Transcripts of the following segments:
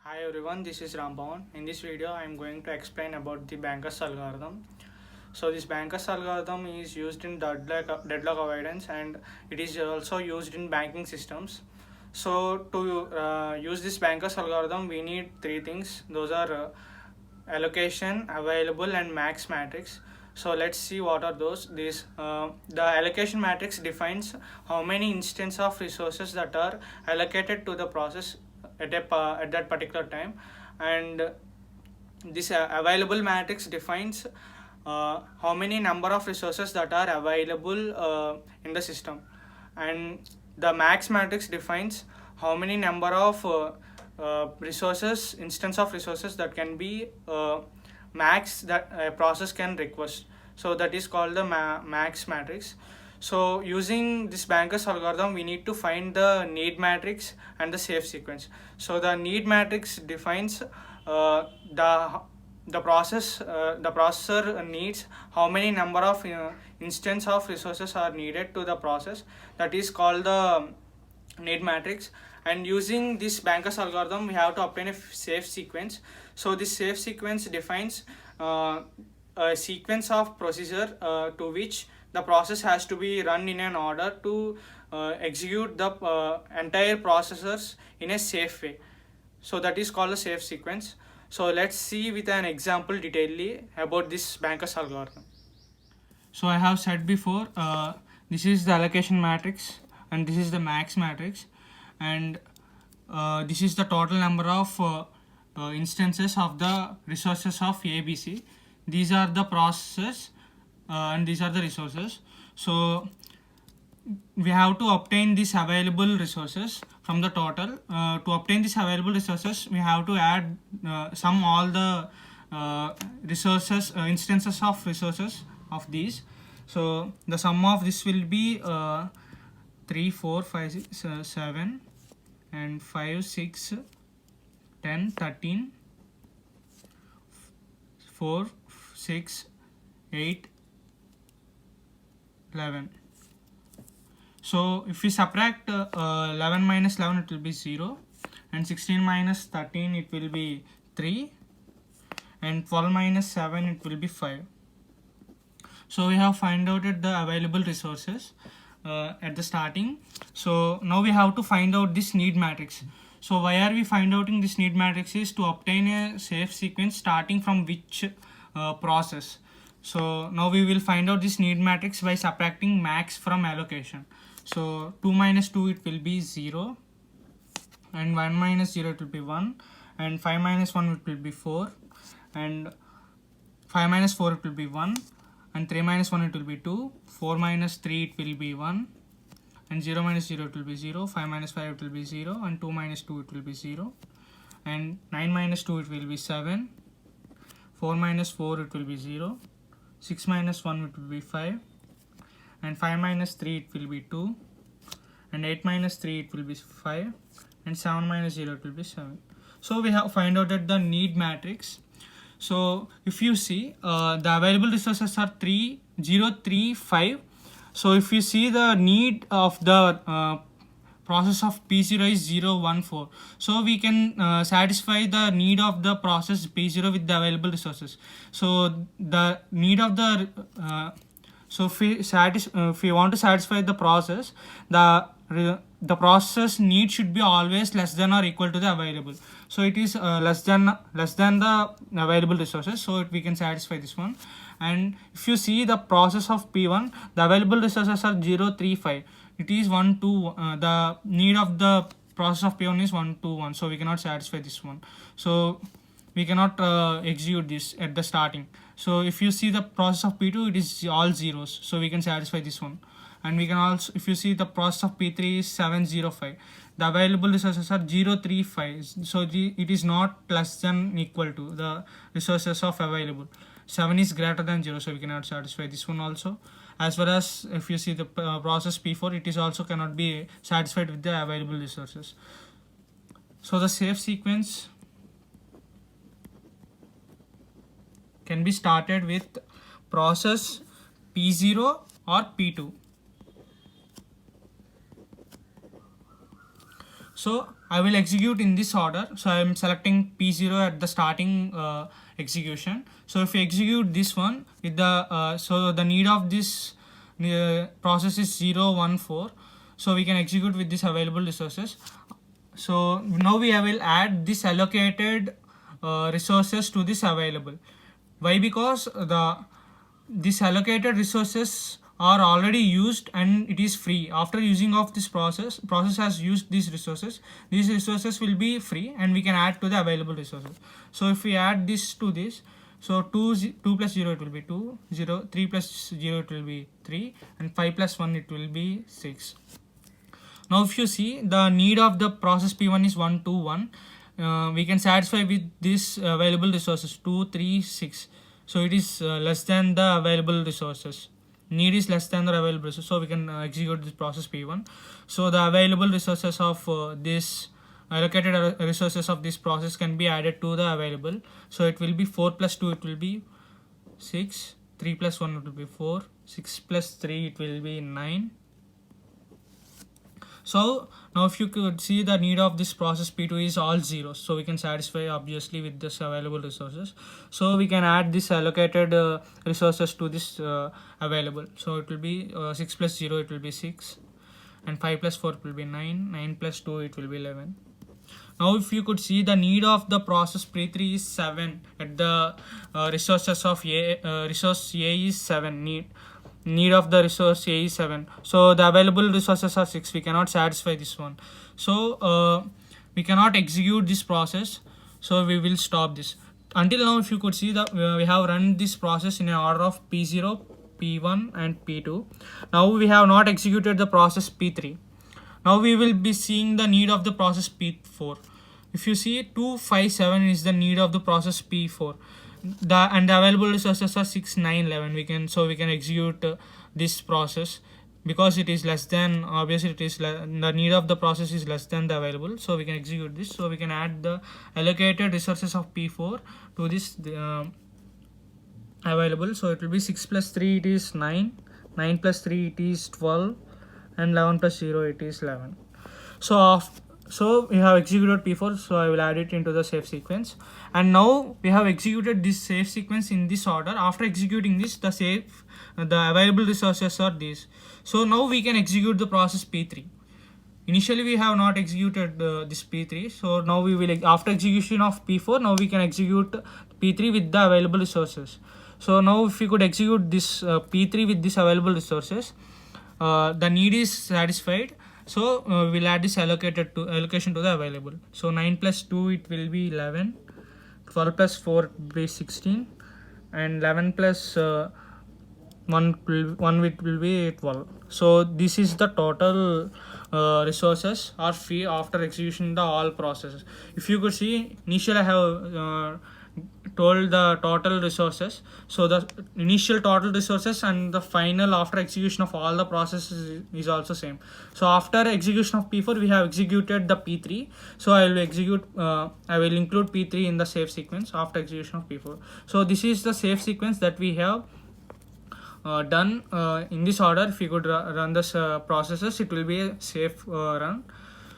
Hi everyone, this is Rampavan. In this video, I am going to explain about the Banker's algorithm. So this Banker's algorithm is used in deadlock avoidance, and it is also used in banking systems. So to use this Banker's algorithm, we need three things. Those are allocation, available, and max matrix. So let's see what are those. The allocation matrix defines how many instances of resources that are allocated to the process at that particular time, and this available matrix defines how many number of resources that are available in the system, and the max matrix defines how many number of instance of resources that can be max that a process can request. So that is called the max matrix. So using this Banker's algorithm, we need to find the need matrix and the safe sequence. So the need matrix defines the processor needs how many number of instance of resources are needed to the process. That is called the need matrix. And using this Banker's algorithm, we have to obtain a safe sequence. So this safe sequence defines a sequence of procedure to which the process has to be run in an order to execute the entire processors in a safe way. So that is called a safe sequence. So let's see with an example detailedly about this Banker's algorithm. So I have said before, this is the allocation matrix and this is the max matrix, and this is the total number of instances of the resources of ABC. These are the processes and these are the resources. So we have to obtain these available resources from the total. To obtain these available resources, we have to add sum all the resources instances of resources of these. So the sum of this will be 3 4 5 6 7 and 5 6 10 13 4 6 8 11. So if we subtract 11 minus 11, it will be 0, and 16 minus 13, it will be 3, and 12 minus 7, it will be 5. So we have find out the available resources at the starting. So now we have to find out this need matrix. So why are we find out this need matrix is to obtain a safe sequence starting from which process. So now we will find out this need matrix by subtracting max from allocation. So 2 minus 2, it will be 0, and 1 minus 0, it will be 1, and 5 minus 1, it will be 4, and 5 minus 4, it will be 1, and 3 minus 1, it will be 2, 4 minus 3, it will be 1, and 0 minus 0, it will be 0, 5 minus 5, it will be 0, and 2 minus 2, it will be 0, and 9 minus 2, it will be 7, 4 minus 4, it will be 0, 6 minus 1, it will be 5, and 5 minus 3, it will be 2, and 8 minus 3, it will be 5, and 7 minus 0, it will be 7. So we have find out that the need matrix. So if you see the available resources are 3 0 3 5. So if you see the need of the process of P0 is 0 1 4, so we can satisfy the need of the process P0 with the available resources. So the need of the so if we want to satisfy the process, the process need should be always less than or equal to the available. So it is less than the available resources, so we can satisfy this one. And if you see the process of P1, the available resources are 0 3 5. It is 1 2. The need of the process of P1 is 1 2 1, so we cannot satisfy this one. So we cannot execute this at the starting. So if you see the process of P2, it is all zeros, so we can satisfy this one. And we can also, if you see the process of P3 is 7 0 5, the available resources are 0 3 5, so it is not less than equal to the resources of available. 7 is greater than 0, so we cannot satisfy this one also. As well as if you see the process P4, it is also cannot be satisfied with the available resources. So the safe sequence can be started with process P0 or P2. So I will execute in this order. So I am selecting P0 at the starting execution. So if you execute this one with the so the need of this process is 0, 1, 4. So we can execute with this available resources. So now we will add this allocated resources to this available. Why? Because this allocated resources are already used and it is free. After using of this process has used these resources will be free and we can add to the available resources. So if we add this to this, so 2 plus 0 it will be 2, 0, 3 plus 0 it will be 3, and 5 plus 1 it will be 6. Now if you see the need of the process P1 is 1, 2, 1, we can satisfy with this available resources 2, 3, 6. So it is less than the available resources. Need is less than the available resources, so we can execute this process P1. So the available resources of this allocated resources of this process can be added to the available. So it will be 4 plus 2 it will be 6, 3 plus 1 it will be 4, 6 plus 3 it will be 9. So now if you could see the need of this process P2 is all zeros, so we can satisfy obviously with this available resources. So we can add this allocated resources to this available. So it will be 6 plus 0 it will be 6, and 5 plus 4 it will be 9, 9 plus 2 it will be 11. Now if you could see the need of the process P3 is 7 at the resources of A, resource A is 7, need of the resource A is 7. So the available resources are 6. We cannot satisfy this one. So we cannot execute this process. So we will stop this. Until now, if you could see that we have run this process in an order of P0, P1 and P2. Now we have not executed the process P3. Now we will be seeing the need of the process P4. If you see 2, 5, 7 is the need of the process P4. And the available resources are 6, 9, 11. We can execute this process because it is less than, obviously it is the need of the process is less than the available, so we can execute this. So we can add the allocated resources of P4 to this available. So it will be 6 plus 3 it is 9, 9 plus 3 it is 12, and 11 plus 0 it is 11. So we have executed P4, so I will add it into the save sequence. And now we have executed this save sequence in this order. After executing this, the available resources are these. So now we can execute the process P3. Initially we have not executed this P3, so now we will, after execution of P4, now we can execute P3 with the available resources. So now if we could execute this P3 with this available resources, the need is satisfied. So we'll add this allocation to the available. So 9 plus 2 it will be 11, 12 plus 4 will be 16, and 11 plus 1 will be 12. So this is the total resources are free after execution the all processes. If you could see, initially I have told the total resources. So the initial total resources and the final after execution of all the processes is also same. So after execution of P4 we have executed the P3. So I will include P3 in the save sequence after execution of P4. So this is the save sequence that we have done in this order. If you could run this processes, it will be a safe run.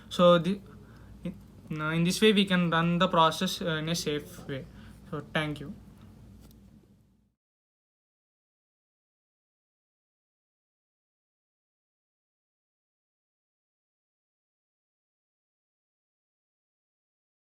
So in this way we can run the process in a safe way. So thank you.